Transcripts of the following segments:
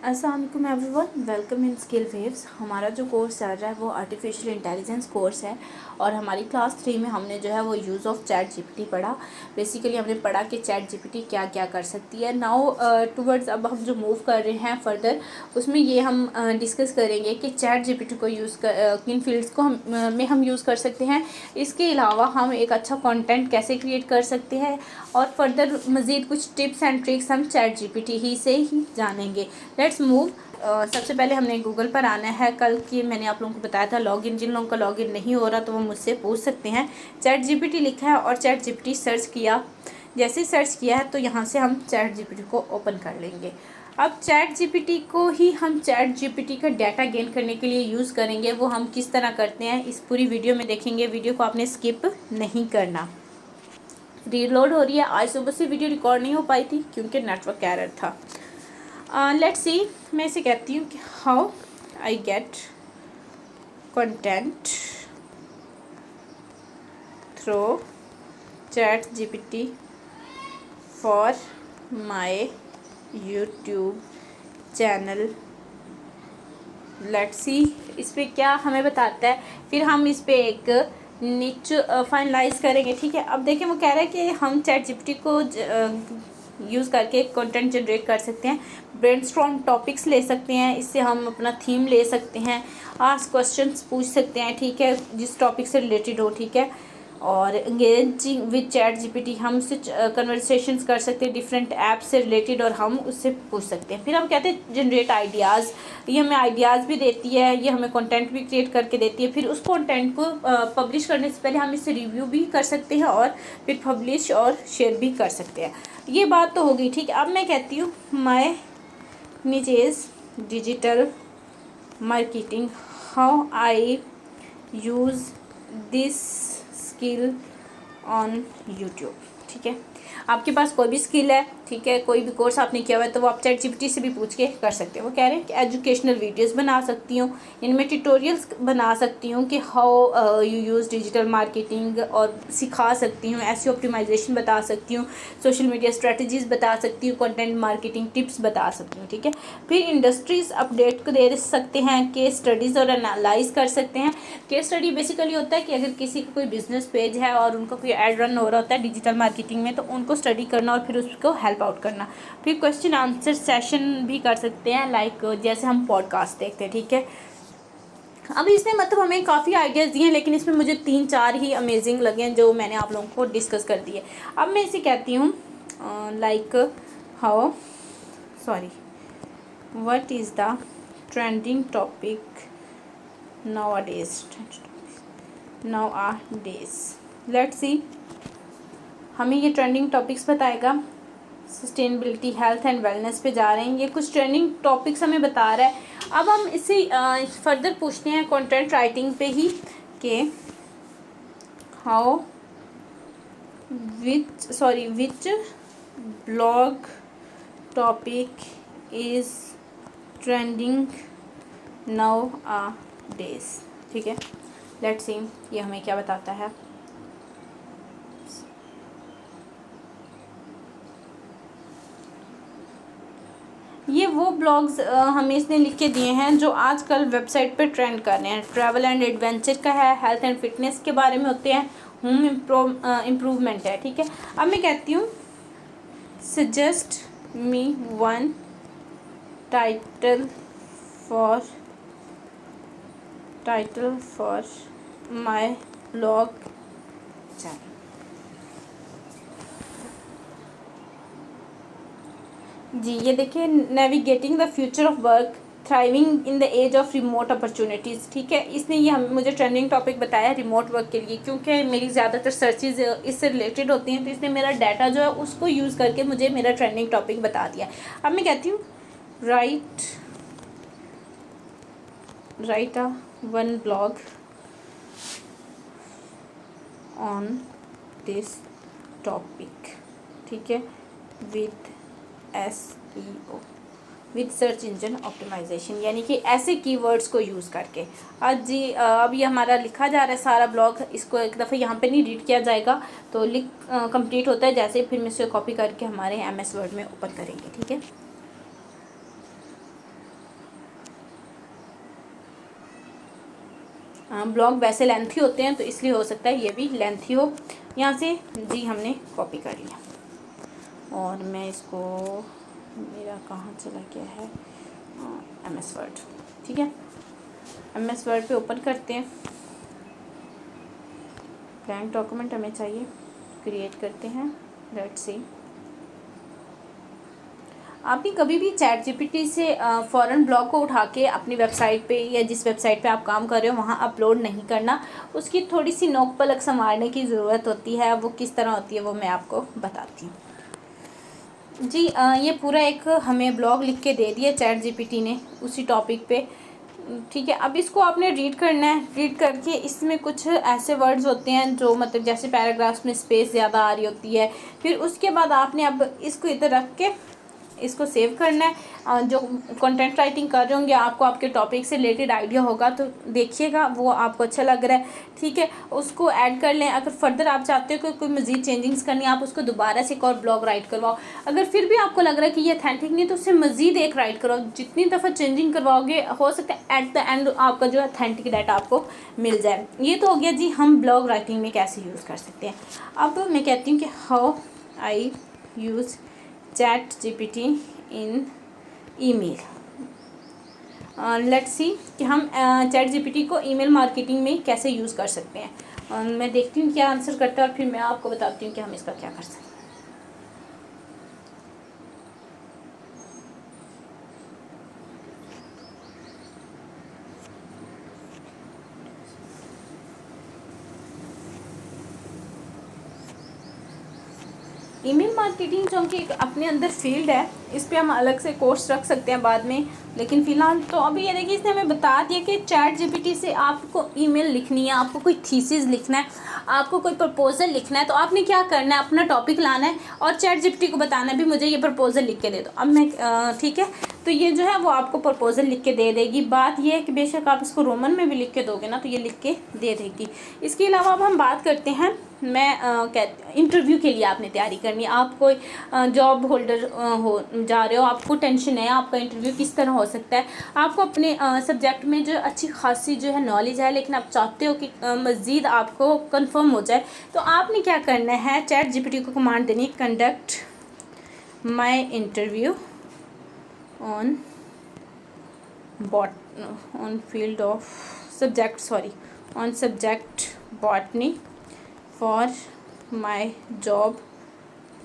अस्सलाम वालेकुम everyone, welcome in skill waves. हमारा जो कोर्स चल रहा है वो आर्टिफिशियल इंटेलिजेंस कोर्स है और हमारी क्लास 3 में हमने जो है वो यूज़ ऑफ चैट जीपीटी पढ़ा। बेसिकली हमने पढ़ा कि चैट जीपीटी क्या क्या कर सकती है। नाउ टुवर्ड्स अब हम जो मूव कर रहे हैं फर्दर, उसमें ये हम डिस्कस करेंगे कि चैट जीपीटी को यूज़ कर किन फील्ड्स को में हम यूज़ कर सकते हैं। इसके अलावा हम एक अच्छा कंटेंट कैसे क्रिएट कर सकते हैं और फर्दर मज़ीद कुछ टिप्स एंड ट्रिक्स हम चैट जीपीटी ही से ही जानेंगे। Let's move. सबसे पहले हमने गूगल पर आना है। कल की मैंने आप लोगों को बताया था लॉगिन, जिन लोगों का लॉगिन नहीं हो रहा तो वो मुझसे पूछ सकते हैं। चैट जीपीटी लिखा है और चैट जीपीटी सर्च किया। जैसे ही सर्च किया है तो यहाँ से हम चैट जीपीटी को ओपन कर लेंगे। अब चैट जीपीटी को ही हम चैट जीपीटी का डाटा गेन करने के लिए यूज़ करेंगे। वो हम किस तरह करते हैं इस पूरी वीडियो में देखेंगे। वीडियो को आपने स्किप नहीं करना। रीलोड हो रही है। आज सुबह से वीडियो रिकॉर्ड नहीं हो पाई थी क्योंकि नेटवर्क एरर था। लेट्स सी, मैं इसे कहती हूँ कि how I get content through chat GPT for my YouTube channel. Let's see इस पे क्या हमें बताता है, फिर हम इस पे एक नीच फाइनलाइज करेंगे। ठीक है, अब देखिए वो कह रहा है कि हम चैट जीपीटी को यूज़ करके कंटेंट जनरेट कर सकते हैं। ब्रेनस्टॉर्म टॉपिक्स ले सकते हैं, इससे हम अपना थीम ले सकते हैं। आस्क क्वेश्चंस पूछ सकते हैं, ठीक है, जिस टॉपिक से रिलेटेड हो। ठीक है, और एंगेजिंग विद चैट जीपीटी हम उससे कन्वर्सेशंस कर सकते हैं डिफरेंट ऐप से रिलेटेड और हम उससे पूछ सकते हैं। फिर हम कहते हैं जनरेट आइडियाज़। ये हमें आइडियाज़ भी देती है, ये हमें कंटेंट भी क्रिएट करके देती है। फिर उस कंटेंट को पब्लिश करने से पहले हम इससे रिव्यू भी कर सकते हैं और फिर पब्लिश और शेयर भी कर सकते हैं। ये बात तो हो गई। ठीक है, अब मैं कहती हूँ my niche is digital marketing, how I use this skill on YouTube। ठीक है, आपके पास कोई भी स्किल है, ठीक है, कोई भी कोर्स आपने किया हुआ है तो वो आप चैट जीपीटी से भी पूछ के कर सकते हो। वो कह रहे हैं कि एजुकेशनल वीडियोस बना सकती हूँ, इनमें ट्यूटोरियल्स बना सकती हूँ कि how you use digital marketing, और सिखा सकती हूँ, एसईओ ऑप्टिमाइजेशन बता सकती हूँ, सोशल मीडिया स्ट्रेटजीज़ बता सकती हूँ, कंटेंट मार्केटिंग टिप्स बता सकती हूँ। ठीक है, फिर इंडस्ट्रीज अपडेट को दे सकते हैं, केस स्टडीज़ और एनालाइज कर सकते हैं। केस स्टडी बेसिकली होता है कि अगर किसी का कोई बिजनेस पेज है और उनका कोई एड रन हो रहा होता है डिजिटल मार्केटिंग में, तो उनको स्टडी करना और फिर उसको हेल्प आउट करना। फिर क्वेश्चन आंसर सेशन भी कर सकते हैं, लाइक जैसे हम पॉडकास्ट देखते हैं। ठीक है, अब इसमें मतलब हमें काफ़ी आइडियाज़ दिए हैं, लेकिन इसमें मुझे 3-4 ही अमेजिंग लगे हैं जो मैंने आप लोगों को डिस्कस कर दिए। अब मैं इसे कहती हूँ like how sorry what is the trending topic nowadays। Let's see, हमें ये ट्रेंडिंग टॉपिक्स बताएगा। सस्टेनेबिलिटी, हेल्थ एंड वेलनेस पे जा रहे हैं। ये कुछ ट्रेंडिंग टॉपिक्स हमें बता रहा है। अब हम इसे फर्दर पूछते हैं कंटेंट राइटिंग पे ही कि how which blog topic is trending nowadays. ठीक है, लेट्स सी ये हमें क्या बताता है। ये वो ब्लॉग्स हमें इसने लिख के दिए हैं जो आजकल वेबसाइट पे ट्रेंड कर रहे हैं। ट्रैवल एंड एडवेंचर का है, हेल्थ एंड फिटनेस के बारे में होते हैं, होम इम्प्रूवमेंट है। ठीक है, अब मैं कहती हूँ suggest me one title for my blog channel. जी ये देखिए, navigating the future of work, thriving in the age of remote opportunities. ठीक है, इसने ये मुझे ट्रेंडिंग टॉपिक बताया रिमोट वर्क के लिए, क्योंकि मेरी ज़्यादातर सर्चेज इससे रिलेटेड होती हैं, तो इसने मेरा डाटा जो है उसको यूज़ करके मुझे मेरा ट्रेंडिंग टॉपिक बता दिया। अब मैं कहती हूँ right a one blog on this topic. ठीक है, with SEO, with search engine optimisation, यानी कि ऐसे कीवर्ड्स को यूज़ करके। आज जी अब ये हमारा लिखा जा रहा है सारा ब्लॉग। इसको एक दफ़ा यहाँ पे नहीं रीड किया जाएगा, तो कंप्लीट होता है जैसे फिर मैं इसे कॉपी करके हमारे MS वर्ड में ओपन करेंगे। ठीक है, ब्लॉग वैसे लेंथी होते हैं तो इसलिए हो सकता है ये भी लेंथी हो। यहाँ से जी हमने कॉपी कर लिया और मैं इसको, मेरा कहाँ चला गया है, MS वर्ड, ठीक है। MS वर्ड पे ओपन करते हैं, ब्लैंक डॉक्यूमेंट हमें चाहिए, क्रिएट करते हैं। लेट्स सी, आपने कभी भी चैट जीपीटी से फ़ौरन ब्लॉग को उठा के अपनी वेबसाइट पे या जिस वेबसाइट पे आप काम कर रहे हो वहाँ अपलोड नहीं करना। उसकी थोड़ी सी नोक पलक संवारने की ज़रूरत होती है। वो किस तरह होती है वो मैं आपको बताती हूँ जी। ये पूरा एक हमें ब्लॉग लिख के दे दिया चैट जीपीटी ने उसी टॉपिक पे, ठीक है। अब इसको आपने रीड करना है। रीड करके इसमें कुछ ऐसे वर्ड्स होते हैं जो मतलब जैसे पैराग्राफ्स में स्पेस ज़्यादा आ रही होती है, फिर उसके बाद आपने अब इसको इधर रख के इसको सेव करना है। जो कंटेंट राइटिंग कर रहे होंगे आपको आपके टॉपिक से रिलेटेड आइडिया होगा तो देखिएगा वो आपको अच्छा लग रहा है, ठीक है, उसको ऐड कर लें। अगर फर्दर आप चाहते हो कि कोई मज़ीद चेंजिंग्स करनी है आप उसको दोबारा से एक और ब्लॉग राइट करवाओ। अगर फिर भी आपको लग रहा है कि ये अथेंटिक नहीं तो उससे मज़ीद एक राइट करवाओ। जितनी दफ़ा चेंजिंग करवाओगे हो सकता है एट द एंड आपका जो अथेंटिक डाटा आपको मिल जाए। ये तो हो गया जी हम ब्लॉग राइटिंग में कैसे यूज़ कर सकते हैं। अब मैं कहती हूँ कि how I use chat GPT in email. Let's see कि हम चैट जीपीटी को ईमेल मार्केटिंग में कैसे यूज़ कर सकते हैं। मैं देखती हूँ क्या आंसर करता है और फिर मैं आपको बताती हूँ कि हम इसका क्या कर सकते हैं। ईमेल मार्केटिंग जो कि एक अपने अंदर फील्ड है, इस पे हम अलग से कोर्स रख सकते हैं बाद में, लेकिन फ़िलहाल तो अभी ये देखिए इसने हमें बता दिया कि चैट जीपीटी से आपको ईमेल लिखनी है, आपको कोई थीसिस लिखना है, आपको कोई प्रपोज़ल लिखना है तो आपने क्या करना है, अपना टॉपिक लाना है और चैट जीपीटी को बताना है भी मुझे ये प्रपोज़ल लिख के दे दो। अब मैं ठीक है, तो ये जो है वो आपको प्रपोज़ल लिख के दे देगी। बात ये है कि बेशक आप इसको रोमन में भी लिख के दोगे ना तो ये लिख के दे देगी। इसके अलावा अब हम बात करते हैं, मैं इंटरव्यू के लिए आपने तैयारी करनी है। आप कोई जॉब होल्डर हो जा रहे हो, आपको टेंशन है आपका इंटरव्यू किस तरह हो सकता है, आपको अपने सब्जेक्ट में जो अच्छी खासी जो है नॉलेज है लेकिन आप चाहते हो कि मज़ीद आपको कंफर्म हो जाए, तो आपने क्या करना है, चैट जीपीटी को कमांड देनी, conduct my interview on on field of subject on subject botany for my job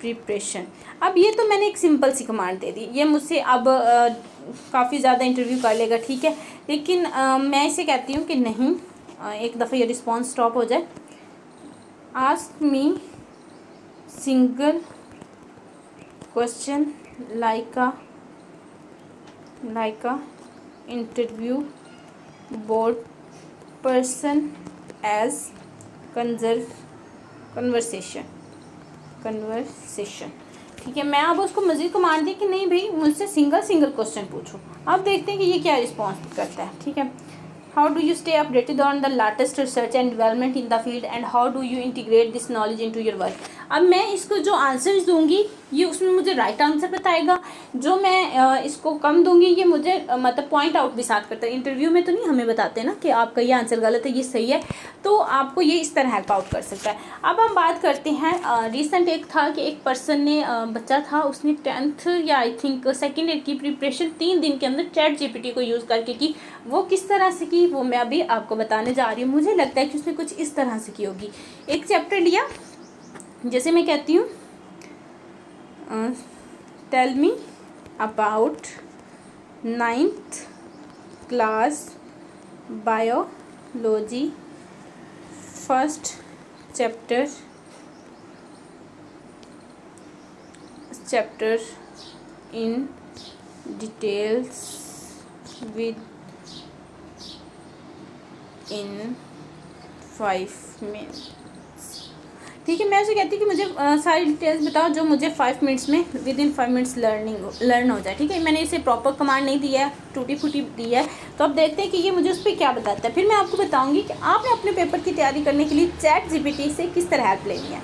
preparation. अब ये तो मैंने एक सिंपल सी कमांड दे दी, ये मुझसे अब काफ़ी ज़्यादा इंटरव्यू कर लेगा, ठीक है, लेकिन मैं इसे कहती हूँ कि नहीं, एक दफ़ा ये रिस्पॉन्स स्टॉप हो जाए। Ask me single question like a interview board person as conversation, ठीक है। मैं अब उसको मज़ीद कमांड दी कि नहीं भाई मुझसे सिंगल क्वेश्चन पूछो। अब देखते हैं कि ये क्या रिस्पॉन्स करता है, ठीक है। How do you stay updated on the latest research and development in the field and how do you integrate this knowledge into your work. अब मैं इसको जो आंसर्स दूंगी ये उसमें मुझे राइट आंसर बताएगा, जो मैं इसको कम दूंगी ये मुझे मतलब पॉइंट आउट भी साथ करता है। इंटरव्यू में तो नहीं हमें बताते ना कि आपका ये आंसर गलत है ये सही है, तो आपको ये इस तरह हेल्प आउट कर सकता है। अब हम बात करते हैं, रिसेंट एक था कि एक पर्सन ने बच्चा था उसने 10th या आई थिंक सेकेंड ईयर की प्रिपरेशन 3 दिन के अंदर चैट जीपीटी को यूज़ करके की। वो किस तरह से की वो मैं अभी आपको बताने जा रही हूँ। मुझे लगता है कि उसने कुछ इस तरह से की होगी। एक चैप्टर लिया, जैसे मैं कहती हूँ tell me about 9th class biology first chapter in details within 5 minutes, ठीक है। मैं उसे कहती हूँ कि मुझे सारी डिटेल्स बताओ जो मुझे 5 मिनट्स में विद इन 5 मिनट्स लर्न हो जाए, ठीक है। मैंने इसे प्रॉपर कमांड नहीं दिया है, टूटी फूटी दी है, तो अब देखते हैं कि ये मुझे उस पर क्या बताता है। फिर मैं आपको बताऊंगी कि आपने अपने पेपर की तैयारी करने के लिए चैट जीपीटी से किस तरह हेल्प लेनी है।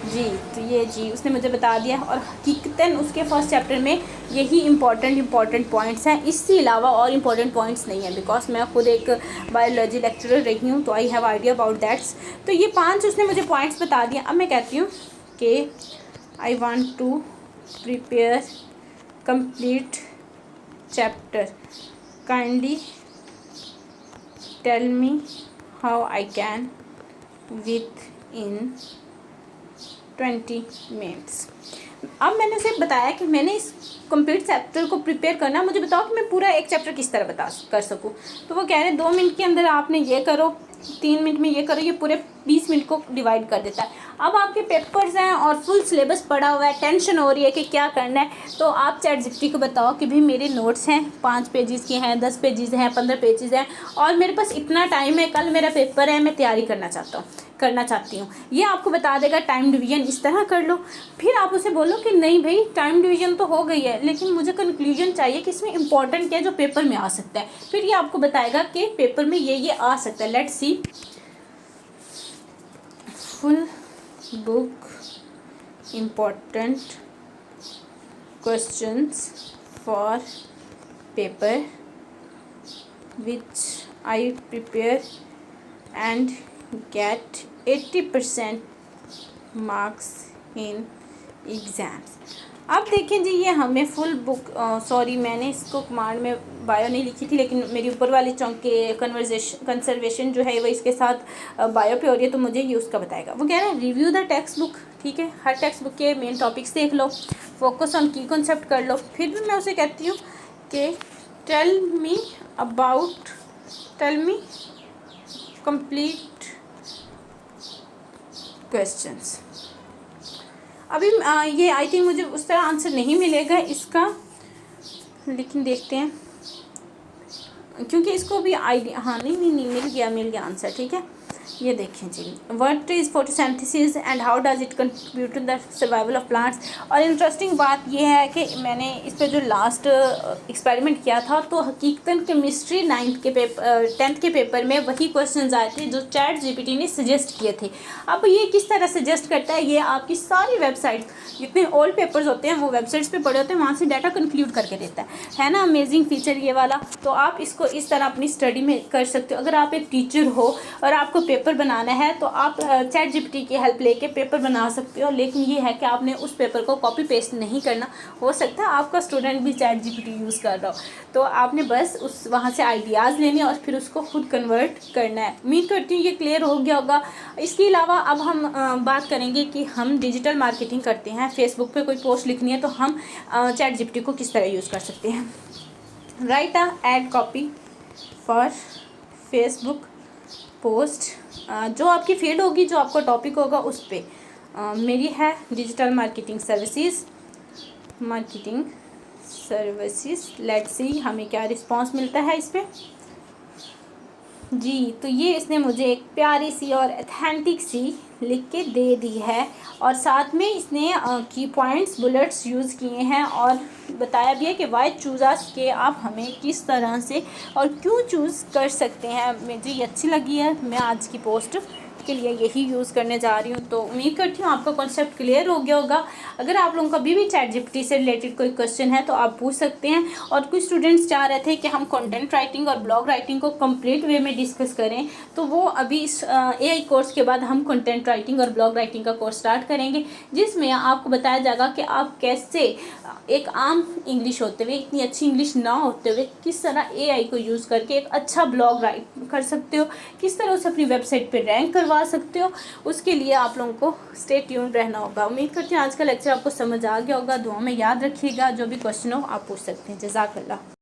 जी, तो ये जी उसने मुझे बता दिया, और हकीकतन उसके फर्स्ट चैप्टर में यही इम्पॉर्टेंट पॉइंट्स हैं, इसके अलावा और इम्पॉर्टेंट पॉइंट्स नहीं है, बिकॉज मैं खुद एक बायोलॉजी लेक्चरर रही हूँ, तो I have idea about that's. तो ये 5 उसने मुझे पॉइंट्स बता दिया। अब मैं कहती हूँ कि I want to prepare complete chapter, kindly tell me how I can within 20 minutes. अब मैंने उसे बताया कि मैंने इस कंप्लीट चैप्टर को प्रिपेयर करना, मुझे बताओ कि मैं पूरा एक चैप्टर किस तरह कर सकूँ। तो वो कह रहे 2 मिनट के अंदर आपने ये करो, 3 मिनट में ये करो, ये पूरे 20 मिनट को डिवाइड कर देता है। अब आपके पेपर्स हैं और फुल सिलेबस पड़ा हुआ है, टेंशन हो रही है कि क्या करना है, तो आप ChatGPT को बताओ कि भाई मेरे नोट्स हैं 5 पेजेस के हैं, 10 पेजेस हैं, 15 पेजेस हैं, और मेरे पास इतना टाइम है, कल मेरा पेपर है, मैं तैयारी करना चाहती हूँ। ये आपको बता देगा टाइम डिवीजन इस तरह कर लो। फिर आप उसे बोलो कि नहीं भाई टाइम डिवीजन तो हो गई है, लेकिन मुझे कंक्लूजन चाहिए कि इसमें इंपॉर्टेंट क्या है जो पेपर में आ सकता है। फिर ये आपको बताएगा कि पेपर में ये आ सकता है। Let's see, full book important questions for paper which I prepare and get 80% marks in exams. अब देखें जी, ये हमें फुल बुक, सॉरी मैंने इसको कमांड में बायो नहीं लिखी थी, लेकिन मेरी ऊपर वाली चौंक के कंसर्वेशन जो है वो इसके साथ बायो पे हो रही है, तो मुझे ये उसका बताएगा। वो कह रहा है रिव्यू द टेक्स्ट बुक, ठीक है, हर टेक्स्ट बुक के मेन टॉपिक्स देख लो, फोकस ऑन की कॉन्सेप्ट कर लो। फिर भी मैं उसे कहती हूँ कि टेल मी कंप्लीट क्वेश्चंस। अभी ये आई थिंक मुझे उस तरह आंसर नहीं मिलेगा इसका, लेकिन देखते हैं, क्योंकि इसको भी आइडिया, हाँ नहीं मिल गया आंसर, ठीक है। ये देखें जी, what is photosynthesis and how does it contribute to the survival of plants. और इंटरेस्टिंग बात ये है कि मैंने इस पर जो लास्ट एक्सपेरिमेंट किया था, तो हकीकतन केमिस्ट्री 10th के पेपर में वही क्वेश्चंस आए थे जो ChatGPT ने सजेस्ट किए थे। अब ये किस तरह सजेस्ट करता है, ये आपकी सारी वेबसाइट्स, जितने ओल्ड पेपर्स होते हैं वो वेबसाइट्स पे पड़े होते हैं, वहाँ से डाटा कंक्लूड करके देता है ना। अमेजिंग फीचर ये वाला। तो आप इसको इस तरह अपनी स्टडी में कर सकते हो। अगर आप एक टीचर हो और आपको पेपर बनाना है, तो आप ChatGPT की हेल्प लेके पेपर बना सकते हो, लेकिन ये है कि आपने उस पेपर को कॉपी पेस्ट नहीं करना। हो सकता है आपका स्टूडेंट भी ChatGPT यूज़ कर रहा हो, तो आपने बस उस वहाँ से आइडियाज़ लेने और फिर उसको खुद कन्वर्ट करना है। उम्मीद करती हूँ ये क्लियर हो गया होगा। इसके अलावा अब हम बात करेंगे कि हम डिजिटल मार्केटिंग करते हैं, फेसबुक पे कोई पोस्ट लिखनी है, तो हम ChatGPT को किस तरह यूज़ कर सकते हैं। Right a ad copy for Facebook post, जो आपकी फीड होगी, जो आपका टॉपिक होगा उस पर। मेरी है digital marketing services. Let's see हमें क्या रिस्पांस मिलता है इस पर। जी, तो ये इसने मुझे एक प्यारी सी और ऑथेंटिक सी लिख के दे दी है, और साथ में इसने की पॉइंट्स बुलेट्स यूज़ किए हैं, और बताया भी है कि वाई चूज़ अस, के आप हमें किस तरह से और क्यों चूज़ कर सकते हैं। मुझे ये अच्छी लगी है, मैं आज की पोस्ट के लिए यही यूज़ करने जा रही हूँ। तो उम्मीद करती हूँ आपका कॉन्सेप्ट क्लियर हो गया होगा। अगर आप लोगों का भी ChatGPT से रिलेटेड कोई क्वेश्चन है तो आप पूछ सकते हैं। और कुछ स्टूडेंट्स चाह रहे थे कि हम कंटेंट राइटिंग और ब्लॉग राइटिंग को कंप्लीट वे में डिस्कस करें, तो वो अभी इस AI कोर्स के बाद हम कंटेंट राइटिंग और ब्लॉग राइटिंग का कोर्स स्टार्ट करेंगे, जिसमें आपको बताया जाएगा कि आप कैसे एक आम इंग्लिश होते हुए, इतनी अच्छी इंग्लिश ना होते हुए, किस तरह AI को यूज़ करके एक अच्छा ब्लॉग राइट कर सकते हो, किस तरह उसे अपनी वेबसाइट पर रैंक करवा सकते हो। उसके लिए आप लोगों को स्टे ट्यून्ड रहना होगा। उम्मीद करती हूँ आज का लेक्चर आपको समझ आ गया होगा। दुआ में याद रखिएगा, जो भी क्वेश्चन हो आप पूछ सकते हैं। जज़ाकल्लाह।